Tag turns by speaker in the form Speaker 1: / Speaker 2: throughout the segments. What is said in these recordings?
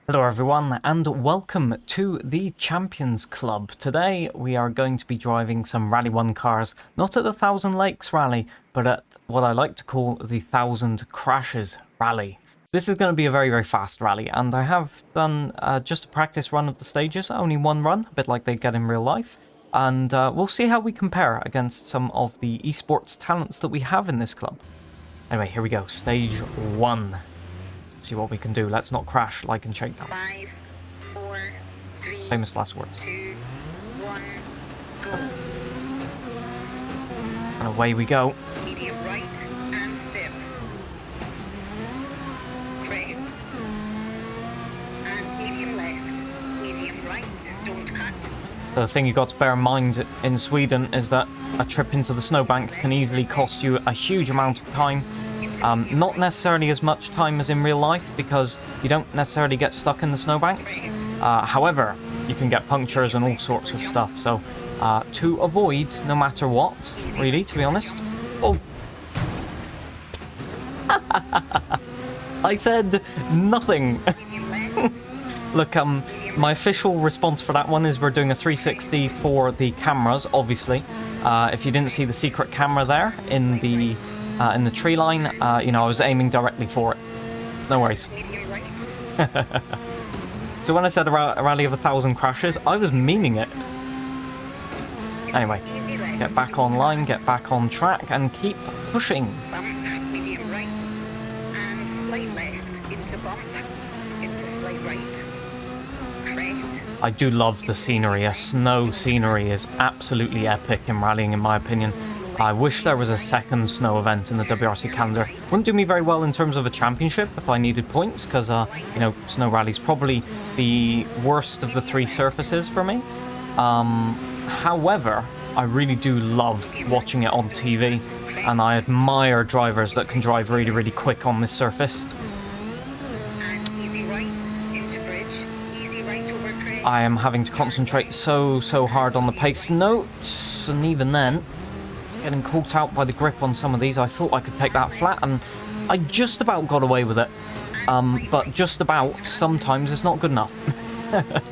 Speaker 1: Hello everyone and welcome to the Champions Club. Today we are going to be driving some Rally 1 cars, not at the Thousand Lakes Rally, but at what I like to call the Thousand Crashes Rally. This is going to be a very fast rally, and I have done just a practice run of the stages, only one run, a bit like they get in real life, and we'll see how we compare against some of the esports talents that we have in this club. Anyway, here we go, stage 1. See what we can do. Let's not crash like in Shakedown.
Speaker 2: 5, 4, 3,
Speaker 1: famous last words.
Speaker 2: 2, 1, go.
Speaker 1: And away we go.
Speaker 2: Medium right and dip. Crest. And medium left. Medium right, don't cut.
Speaker 1: The thing you got to bear in mind in Sweden is that a trip into the snowbank can easily cost you a huge amount of time. Not necessarily as much time as in real life because you don't necessarily get stuck in the snowbanks. However, you can get punctures and all sorts of stuff. So to avoid no matter what, really, to be honest. Oh! I said nothing. Look, my official response for that one is we're doing a 360 for the cameras, obviously. If you didn't see the secret camera there in the tree line, you know, I was aiming directly for it. No worries. So when I said a rally of 1,000 crashes, I was meaning it. Anyway, get back online, get back on track, and keep pushing.
Speaker 2: Bump, medium right, and slight left into bump, into slight right. Crest.
Speaker 1: I do love the scenery. A snow scenery is absolutely epic in rallying, in my opinion. I wish there was a second snow event in the WRC calendar. Wouldn't do me very well in terms of a championship if I needed points, because, you know, snow rally's probably the worst of the three surfaces for me. However, I really do love watching it on TV, and I admire drivers that can drive really quick on this surface.
Speaker 2: And easy right into bridge. Easy right over crest.
Speaker 1: I am having to concentrate so hard on the pace notes, and even then, getting caught out by the grip on some of these. I thought I could take that flat, and I just about got away with it. But just about, sometimes it's not good enough.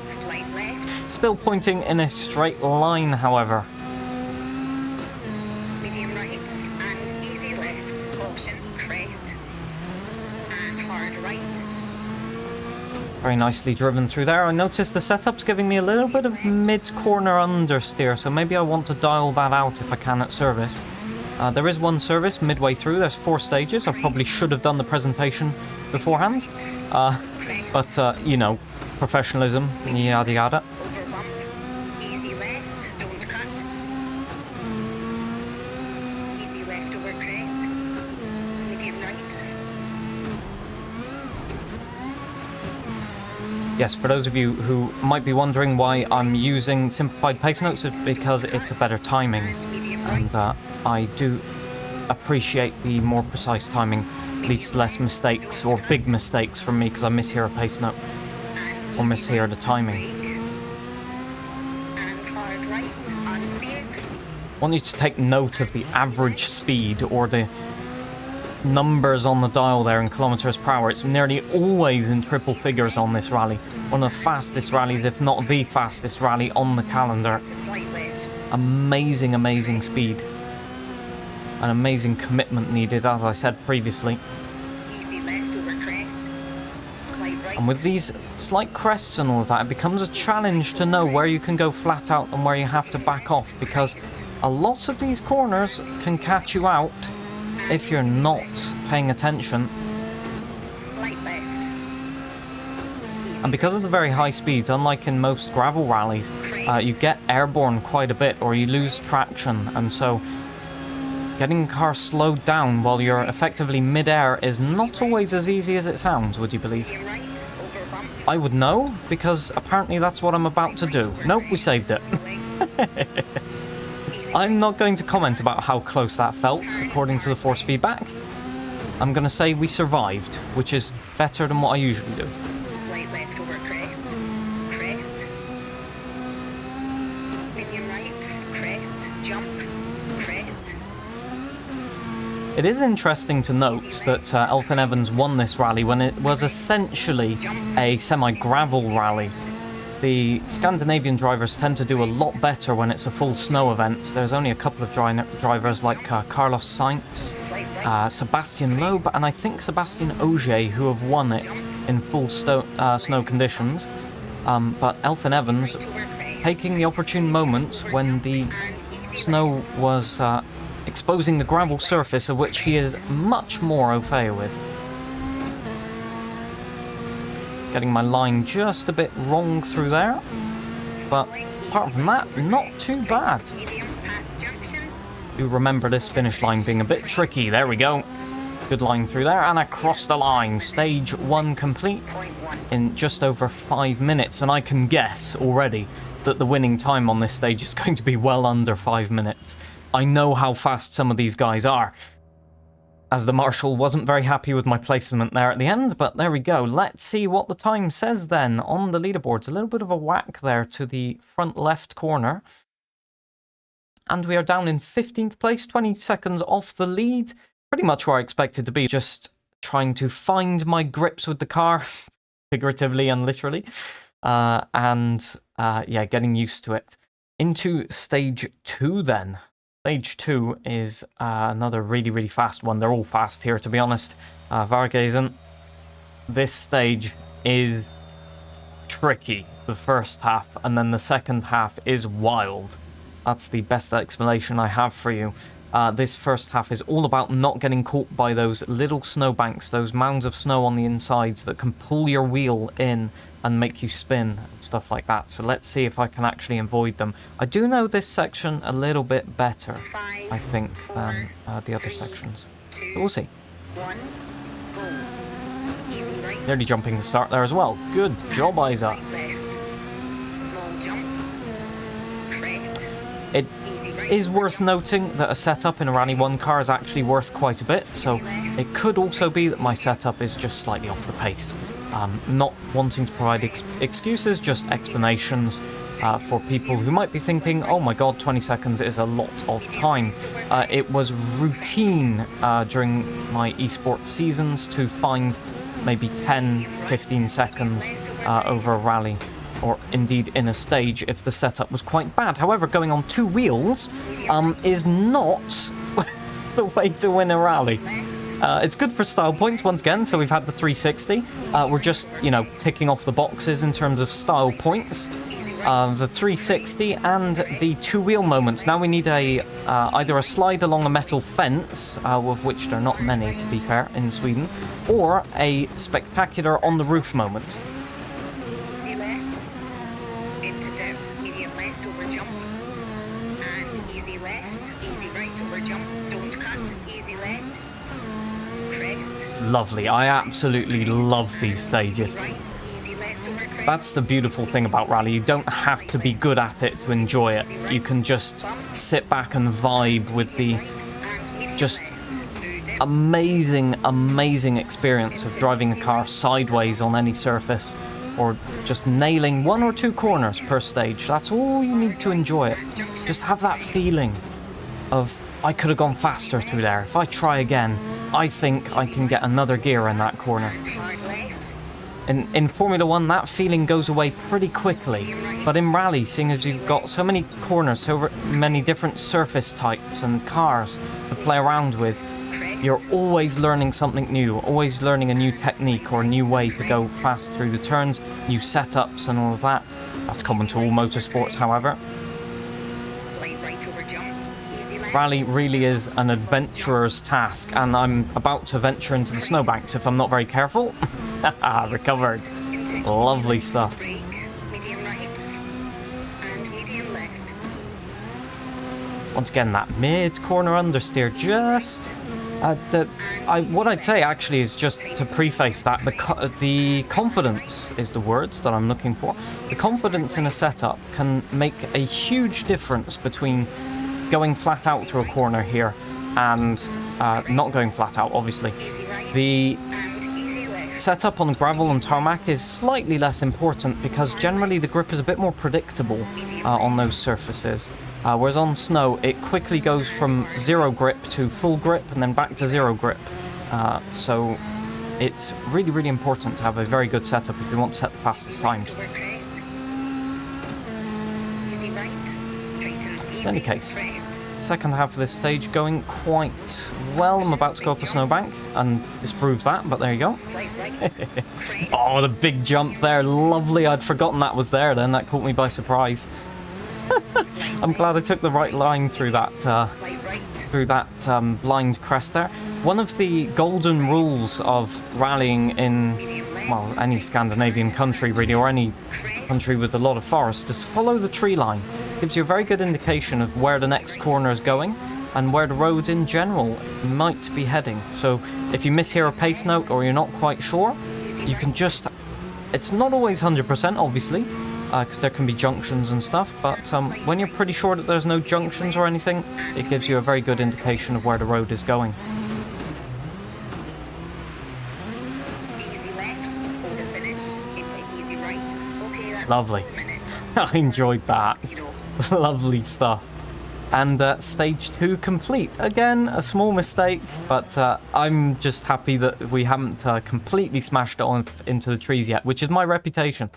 Speaker 2: Slight left.
Speaker 1: Still pointing in a straight line, however.
Speaker 2: Medium right and easy left. Option crest. And hard right.
Speaker 1: Very nicely driven through there. I noticed the setup's giving me a little bit of mid-corner understeer, so maybe I want to dial that out if I can at service. There is one service midway through. There's 4 stages. I probably should have done the presentation beforehand. But, you know, professionalism, yada yada.
Speaker 2: Over bump. Easy left. Don't cut. Easy left over crest. Medium right.
Speaker 1: Yes, for those of you who might be wondering why I'm using simplified pace notes, it's because it's a better timing. And I do appreciate the more precise timing. Leads to less mistakes, or big mistakes from me, because I mishear a pace note. Or mishear the timing.
Speaker 2: And hard right. Unsafe.
Speaker 1: I want you to take note of the average speed, or the numbers on the dial there in kilometers per hour. It's nearly always in triple figures on this rally. One of the fastest rallies, if not the fastest rally on the calendar.
Speaker 2: Slight left.
Speaker 1: Amazing speed. An amazing commitment needed, as I said previously.
Speaker 2: Easy left over crest. Slight right.
Speaker 1: And with these slight crests and all of that, it becomes a challenge to know where you can go flat out and where you have to back off, because a lot of these corners can catch you out if you're not paying attention.
Speaker 2: Slight left.
Speaker 1: And because of the very high speeds, unlike in most gravel rallies, you get airborne quite a bit, or you lose traction, and so getting the car slowed down while you're effectively mid-air is not always as easy as it sounds, would you believe?
Speaker 2: Medium right. Over bump.
Speaker 1: I would know, because apparently that's what I'm about to do. Nope, we saved it. I'm not going to comment about how close that felt, according to the force feedback. I'm going to say we survived, which is better than what I usually do.
Speaker 2: Slight left over crest. Crest. Medium right. Crest. Jump. Crest.
Speaker 1: It is interesting to note that Elfyn Evans won this rally when it was essentially a semi-gravel rally. The Scandinavian drivers tend to do a lot better when it's a full snow event. There's only a couple of drivers like Carlos Sainz, Sebastian Loeb, and I think Sebastian Ogier who have won it in full snow conditions. But Elfyn Evans taking the opportune moment when the snow was exposing the gravel surface, of which he is much more au fait with. Getting my line just a bit wrong through there, but apart from that, not too bad. Do remember this finish line being a bit tricky. There we go. Good line through there, and across the line. Stage 1 complete in just over 5 minutes, and I can guess already that the winning time on this stage is going to be well under 5 minutes. I know how fast some of these guys are, as the Marshal wasn't very happy with my placement there at the end, but there we go. Let's see what the time says then on the leaderboards. A little bit of a whack there to the front left corner. And we are down in 15th place, 20 seconds off the lead. Pretty much where I expected to be, just trying to find my grips with the car, figuratively and literally. Yeah, getting used to it. Into stage 2 then. Stage 2 is another really, really fast one. They're all fast here, to be honest. Vargesen. This stage is tricky, the first half, and then the second half is wild. That's the best explanation I have for you. This first half is all about not getting caught by those little snowbanks, those mounds of snow on the insides that can pull your wheel in and make you spin and stuff like that. So let's see if I can actually avoid them. I do know this section a little bit better, I think, than the other sections. So we'll see. Nearly jumping the start there as well. Good job, Isa. It is worth noting that a setup in a Rally 1 car is actually worth quite a bit, so it could also be that my setup is just slightly off the pace. Not wanting to provide excuses, just explanations for people who might be thinking, oh my god, 20 seconds is a lot of time. It was routine during my esports seasons to find maybe 10, 15 seconds over a rally, or indeed in a stage if the setup was quite bad. However, going on 2 wheels is not the way to win a rally. It's good for style points once again, so we've had the 360. We're just, you know, ticking off the boxes in terms of style points. The 360 and the 2-wheel moments. Now we need a either a slide along a metal fence, of which there are not many, to be fair, in Sweden, or a spectacular on the roof moment.
Speaker 2: Easy left, into dip, medium left over jump, and easy left, easy right over jump, don't cut, easy left, crest.
Speaker 1: It's lovely. I absolutely love these stages.
Speaker 2: Right, easy left over crest.
Speaker 1: That's the beautiful thing about rally. You don't have to be good at it to enjoy it. You can just sit back and vibe with the just amazing experience of driving a car sideways on any surface, or just nailing 1 or 2 corners per stage. That's all you need to enjoy it. Just have that feeling of, I could have gone faster through there. If I try again, I think I can get another gear in that corner. In Formula 1, that feeling goes away pretty quickly. But in rally, seeing as you've got so many corners, so many different surface types and cars to play around with, you're always learning something new, always learning a new technique or a new way to go fast through the turns, new setups and all of that. That's common to all motorsports, however. Rally really is an adventurer's task, and I'm about to venture into the snowbanks if I'm not very careful. Haha, recovered. Lovely stuff. Once again, that mid-corner understeer just... what I'd say actually is just to preface that, the confidence is the words that I'm looking for. The confidence in a setup can make a huge difference between going flat out through a corner here and not going flat out, obviously. The setup on gravel and tarmac is slightly less important because generally the grip is a bit more predictable on those surfaces. Whereas on snow, it quickly goes from 0 grip to full grip and then back to 0 grip. So it's really, really important to have a very good setup if you want to set the fastest times.
Speaker 2: Easy right. Tightens easy.
Speaker 1: In any case, second half of this stage going quite well. I'm about to go up a snowbank and disprove that, but there you go.
Speaker 2: Slight right.
Speaker 1: Oh, the big jump there. Lovely. I'd forgotten that was there then. That caught me by surprise. I'm glad I took the right line through that blind crest there. One of the golden rules of rallying in, well, any Scandinavian country really, or any country with a lot of forest, is follow the tree line. Gives you a very good indication of where the next corner is going and where the road in general might be heading. So if you mishear a pace note or you're not quite sure, you can just... It's not always 100%, obviously, because there can be junctions and stuff, but when you're pretty sure that there's no junctions or anything, it gives you a very good indication of where the road is going.
Speaker 2: Easy left, over finish, into easy right. Okay, that's
Speaker 1: Lovely.
Speaker 2: 1 minute.
Speaker 1: I enjoyed that.
Speaker 2: 0.
Speaker 1: Lovely stuff. And stage 2 complete. Again, a small mistake, but I'm just happy that we haven't completely smashed it on into the trees yet, which is my reputation.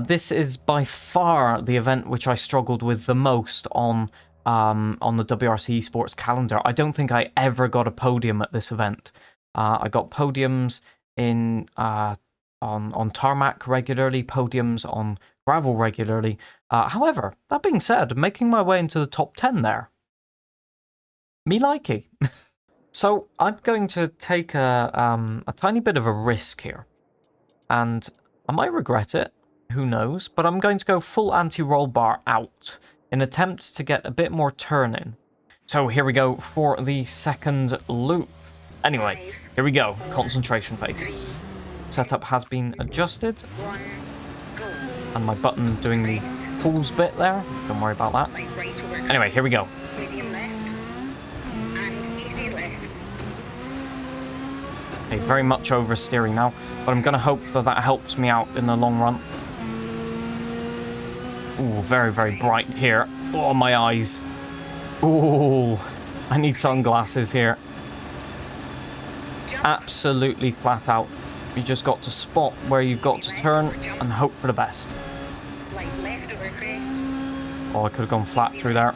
Speaker 1: This is by far the event which I struggled with the most on the WRC Esports calendar. I don't think I ever got a podium at this event. I got podiums in on tarmac regularly, podiums on gravel regularly. However, that being said, making my way into the top 10 there. Me likey. So I'm going to take a tiny bit of a risk here. And I might regret it. Who knows? But I'm going to go full anti-roll bar out in attempt to get a bit more turn in. So here we go for the second loop. Anyway, here we go. Concentration phase. Setup has been adjusted.
Speaker 2: 1, go.
Speaker 1: And my button doing the pulls bit there. Don't worry about that.
Speaker 2: Slight right over.
Speaker 1: Anyway, here we go.
Speaker 2: Medium left. And easy left.
Speaker 1: Okay, very much oversteering now. But I'm going to hope that that helps me out in the long run. Ooh, very, very bright here. Oh, my eyes. Ooh, I need sunglasses here. Absolutely flat out. You just got to spot where you've got to turn and hope for the best.
Speaker 2: Slight left over crest.
Speaker 1: Oh, I could have gone flat through there.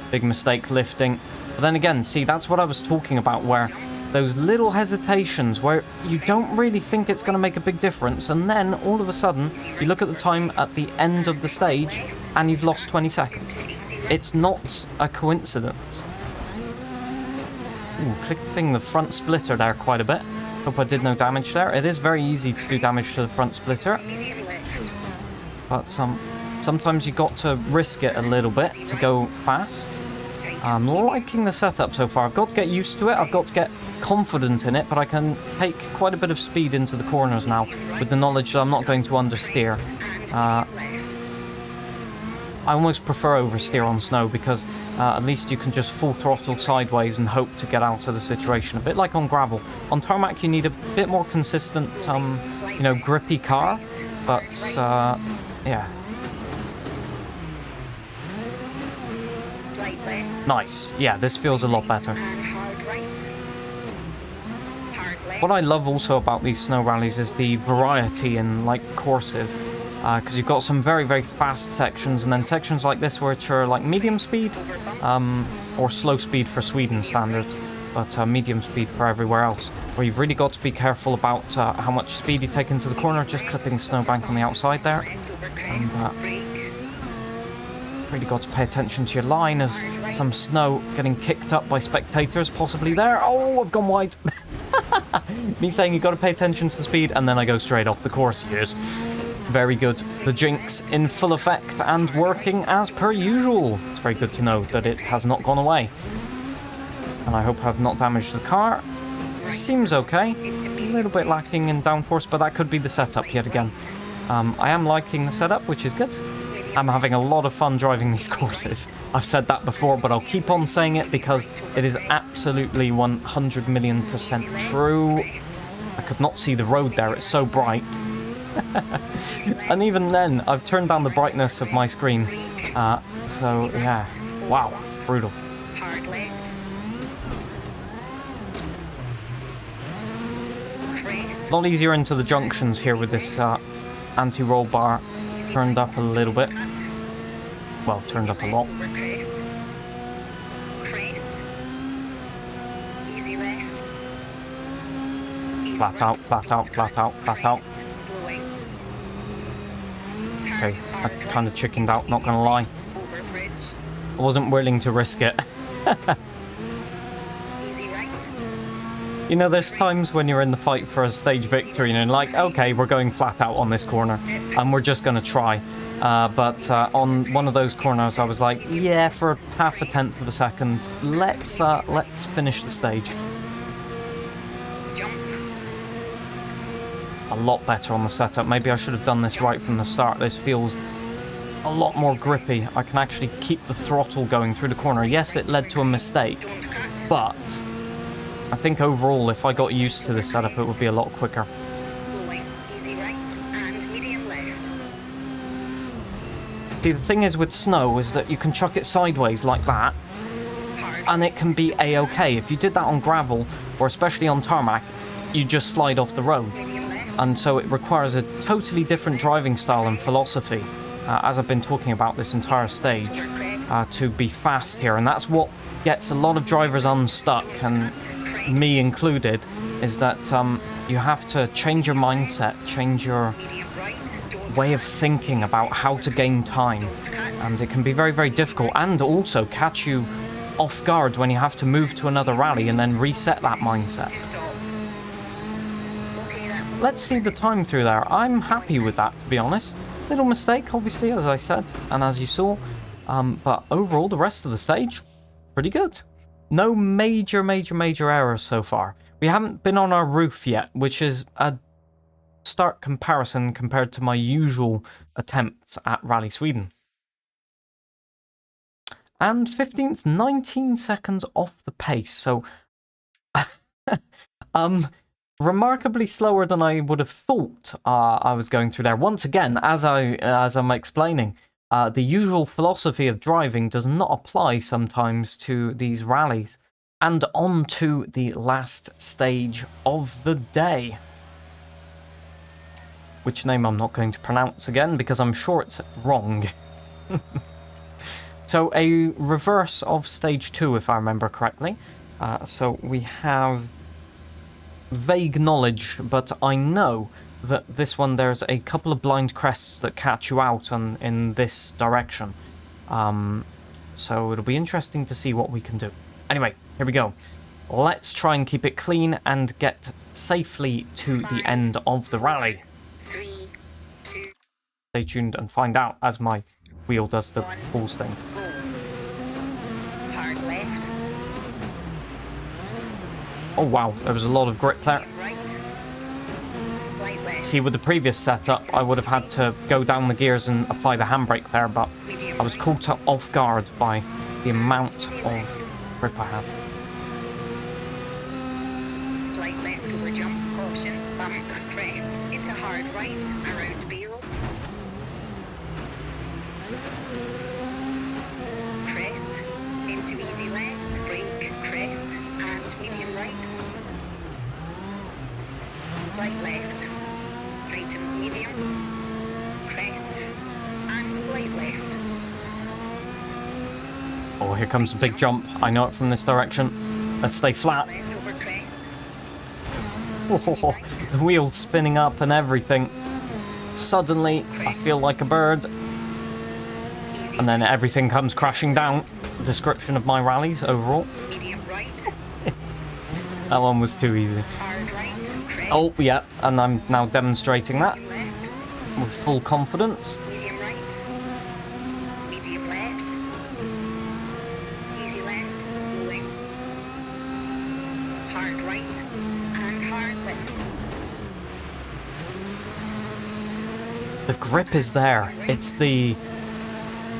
Speaker 1: Big mistake lifting. But then again, see, that's what I was talking about, where those little hesitations where you don't really think it's going to make a big difference, and then all of a sudden you look at the time at the end of the stage and you've lost 20 seconds. It's not a coincidence. Ooh, clipping the front splitter there quite a bit. Hope I did no damage there. It is very easy to do damage to the front splitter,
Speaker 2: Medium left.
Speaker 1: but sometimes you got to risk it a little bit to go fast. I'm liking the setup so far. I've got to get used to it. I've got to get confident in it, but I can take quite a bit of speed into the corners now with the knowledge that I'm not going to understeer. I almost prefer oversteer on snow because at least you can just full throttle sideways and hope to get out of the situation. A bit like on gravel. On tarmac you need a bit more consistent, grippy car, but yeah.
Speaker 2: Slight left.
Speaker 1: Nice. Yeah, this feels a lot better.
Speaker 2: And hard right. Hard left.
Speaker 1: What I love also about these snow rallies is the variety in courses, because you've got some very, very fast sections and then sections like this which are like medium speed, or slow speed for Sweden standards, but medium speed for everywhere else, where you've really got to be careful about how much speed you take into the corner, just clipping snowbank on the outside there, and really got to pay attention to your line as some snow getting kicked up by spectators possibly there. Oh, I've gone wide. Me saying you've got to pay attention to the speed and then I go straight off the course. Yes. Very good. The jinx in full effect and working as per usual. It's very good to know that it has not gone away. And I hope I've not damaged the car. Seems okay. A little bit lacking in downforce, but that could be the setup yet again. I am liking the setup, which is good. I'm having a lot of fun driving these courses. I've said that before, but I'll keep on saying it because it is absolutely 100 million% true. I could not see the road there, it's so bright. And even then, I've turned down the brightness of my screen. So, yeah, Wow, brutal.
Speaker 2: Hard left. Crest.
Speaker 1: A lot easier into the junctions here with this anti-roll bar turned up a little bit. Well, turned up a lot.
Speaker 2: Crest. Crest. Easy left. Easy
Speaker 1: Flat out,
Speaker 2: right.
Speaker 1: flat out, flat out, flat out.
Speaker 2: Crest. Slowing.
Speaker 1: Okay, I kind of chickened out, not gonna lie.
Speaker 2: Over bridge.
Speaker 1: I wasn't willing to risk it.
Speaker 2: Easy right.
Speaker 1: You know, there's times when you're in the fight for a stage victory and you're like, okay, we're going flat out on this corner and we're just gonna try. But on one of those corners, I was like, yeah, for half a tenth of a second, let's finish the stage.
Speaker 2: Jump.
Speaker 1: A lot better on the setup. Maybe I should have done this right from the start. This feels a lot more grippy. I can actually keep the throttle going through the corner. Yes, it led to a mistake,
Speaker 2: Don't cut.
Speaker 1: but I think overall, if I got used to this setup, it would be a lot quicker.
Speaker 2: Slowing. Easy right. And medium left.
Speaker 1: See, the thing is with snow is that you can chuck it sideways like that,
Speaker 2: Hard.
Speaker 1: and it can be a-okay. If you did that on gravel, or especially on tarmac, you just slide off the road.
Speaker 2: Medium left.
Speaker 1: And so it requires a totally different driving style and philosophy, as I've been talking about this entire stage, to be fast here. And that's what gets a lot of drivers unstuck, and me included, is that you have to change your mindset, change your
Speaker 2: Medium right. Don't
Speaker 1: way of thinking about how to gain time.
Speaker 2: cut.
Speaker 1: And it can be very, very difficult, and also catch you off guard when you have to move to another rally and then reset that mindset.
Speaker 2: To stop. Okay, that's a
Speaker 1: Let's see the time through there. I'm happy with that, to be honest. Little mistake, obviously, as I said, and as you saw. But overall, the rest of the stage, pretty good. No major errors so far. We haven't been on our roof yet, which is a stark comparison compared to my usual attempts at Rally Sweden. And 15th, 19 seconds off the pace, so remarkably slower than I would have thought I was going through there. Once again, as I'm explaining, the usual philosophy of driving does not apply sometimes to these rallies. And on to the last stage of the day, which name I'm not going to pronounce again because I'm sure it's wrong. So a reverse of stage 2, if I remember correctly. So we have vague knowledge, but I know that this one there's a couple of blind crests that catch you out in this direction. So it'll be interesting to see what we can do. Anyway, here we go. Let's try and keep it clean and get safely to the end of the rally.
Speaker 2: 3, 2,
Speaker 1: Stay tuned and find out as my wheel does the pulse thing.
Speaker 2: go. Hard left.
Speaker 1: Oh wow, there was a lot of grip there.
Speaker 2: Medium right. Slight left.
Speaker 1: See, with the previous setup, I would have had to go down the gears and apply the handbrake there, but
Speaker 2: Medium
Speaker 1: I was
Speaker 2: right.
Speaker 1: caught off guard by the amount of grip I had.
Speaker 2: Slight left over jump. Caution. Bump. Crest. Into hard right. Around bales. Crest. Into easy left. Brake. Crest. And medium right. Slight left. Tightens medium. Crest. And slight left.
Speaker 1: Oh, here comes a big jump. I know it from this direction. Let's stay flat.
Speaker 2: Left over crest.
Speaker 1: Oh, the wheel's spinning up and everything. Suddenly, I feel like a bird.
Speaker 2: Easy
Speaker 1: And then everything comes crashing down. Description of my rallies overall.
Speaker 2: medium right.
Speaker 1: That one was too easy.
Speaker 2: Hard right. Crest.
Speaker 1: Oh, yeah, and I'm now demonstrating that
Speaker 2: Medium left.
Speaker 1: with full confidence.
Speaker 2: Medium right. Medium left. Easy left. Slowing. Hard right. And hard left.
Speaker 1: The grip is there. It's the...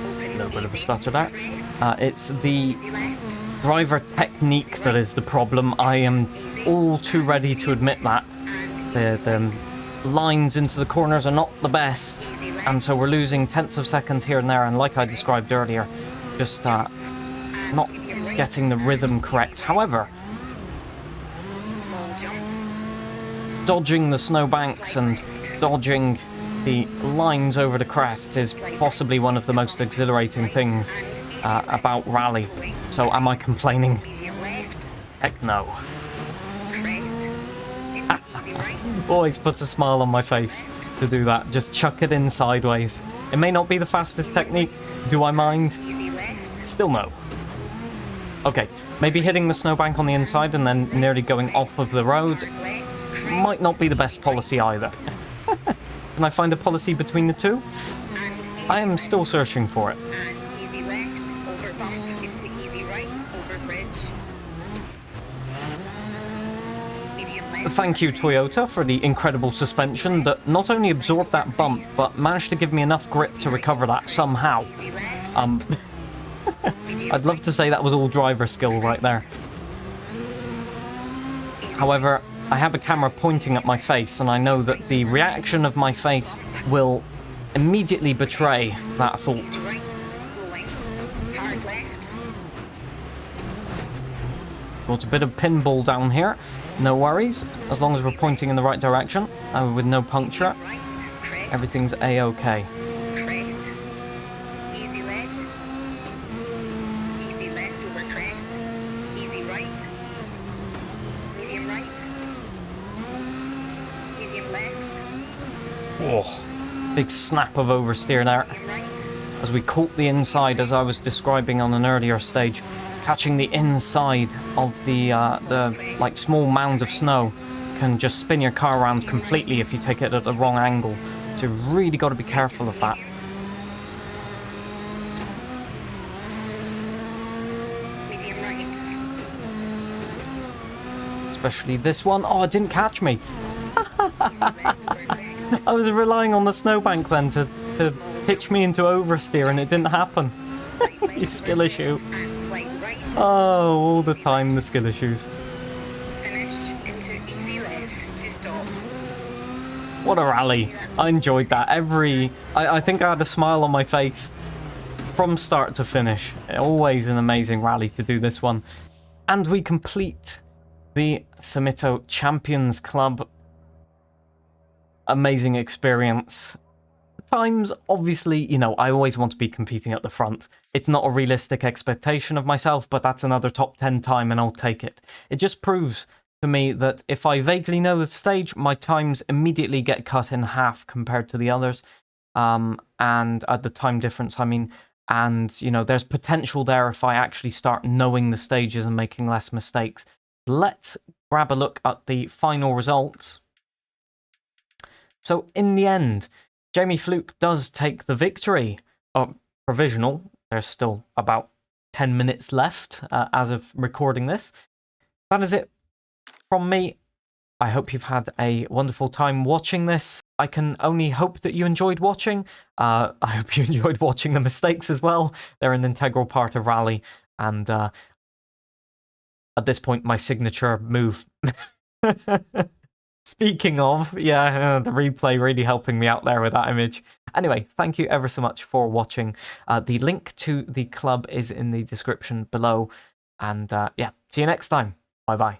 Speaker 2: Opens
Speaker 1: little bit of a
Speaker 2: easy.
Speaker 1: stutter there.
Speaker 2: Crest.
Speaker 1: It's the
Speaker 2: Easy left.
Speaker 1: driver technique that is the problem. I am all too ready to admit that.
Speaker 2: And
Speaker 1: The lines into the corners are not the best, and so we're losing tenths of seconds here and there, and like I described earlier, just not getting the rhythm correct. However,
Speaker 2: Small jump.
Speaker 1: dodging the snowbanks and dodging the lines over the crest is possibly one of the most exhilarating things about rally. So am I complaining?
Speaker 2: Medium left.
Speaker 1: Heck no.
Speaker 2: Crest. Into easy right.
Speaker 1: Always puts a smile on my face to do that. Just chuck it in sideways. It may not be the fastest technique. Do I mind?
Speaker 2: Easy left.
Speaker 1: Still no. Okay, maybe hitting the snowbank on the inside and then nearly going off of the road
Speaker 2: Left. Crest.
Speaker 1: might not be the best policy either. Can I find a policy between the two?
Speaker 2: And easy
Speaker 1: I am
Speaker 2: left.
Speaker 1: still searching for it.
Speaker 2: And easy left. Over bump. Into easy right. Over bridge. Medium left.
Speaker 1: Thank you, Toyota, for the incredible suspension that not only absorbed that bump, but managed to give me enough grip to recover that somehow.
Speaker 2: Easy left. Medium
Speaker 1: I'd love to say that was all driver skill right there.
Speaker 2: easy
Speaker 1: However,
Speaker 2: right.
Speaker 1: I have a camera pointing at my face, and I know that the reaction of my face will immediately betray that
Speaker 2: Easy
Speaker 1: thought.
Speaker 2: right. Slowing. Hard left.
Speaker 1: Got a bit of pinball down here. No worries, as long as we're pointing in the right direction, with no puncture,
Speaker 2: Right. Crest.
Speaker 1: everything's a-okay.
Speaker 2: Crest. Easy left. Easy left over crest. Easy right. Medium right. Medium left.
Speaker 1: Oh, big snap of oversteer there.
Speaker 2: Medium right.
Speaker 1: As we caught the inside, as I was describing on an earlier stage, catching the inside of the like small mound of snow can just spin your car around completely if you take it at the wrong angle. So really got to be careful of that.
Speaker 2: Medium right.
Speaker 1: Especially this one. Oh, it didn't catch me.
Speaker 2: Easy left over crest.
Speaker 1: I was relying on the snowbank then to pitch me into oversteer, and it didn't happen.
Speaker 2: Slight left
Speaker 1: Your skill
Speaker 2: over
Speaker 1: issue.
Speaker 2: crest and slight right.
Speaker 1: Oh, all the time the skill issues.
Speaker 2: Finish into easy left to stop.
Speaker 1: What a rally. I enjoyed that. I think I had a smile on my face from start to finish. Always an amazing rally to do this one. And we complete the Samitto Champions Club. Amazing experience. Times, obviously, you know, I always want to be competing at the front. It's not a realistic expectation of myself, but that's another top 10 time and I'll take it. It just proves to me that if I vaguely know the stage, my times immediately get cut in half compared to the others. And at the time difference, I mean, and, you know, there's potential there if I actually start knowing the stages and making less mistakes. Let's grab a look at the final results. So in the end, Jamie Fluke does take the victory. Provisional. There's still about 10 minutes left as of recording this. That is it from me. I hope you've had a wonderful time watching this. I can only hope that you enjoyed watching. I hope you enjoyed watching the mistakes as well. They're an integral part of rally. And at this point, my signature move. Speaking of, yeah, the replay really helping me out there with that image. Anyway, thank you ever so much for watching. The link to the club is in the description below. And yeah, see you next time. Bye-bye.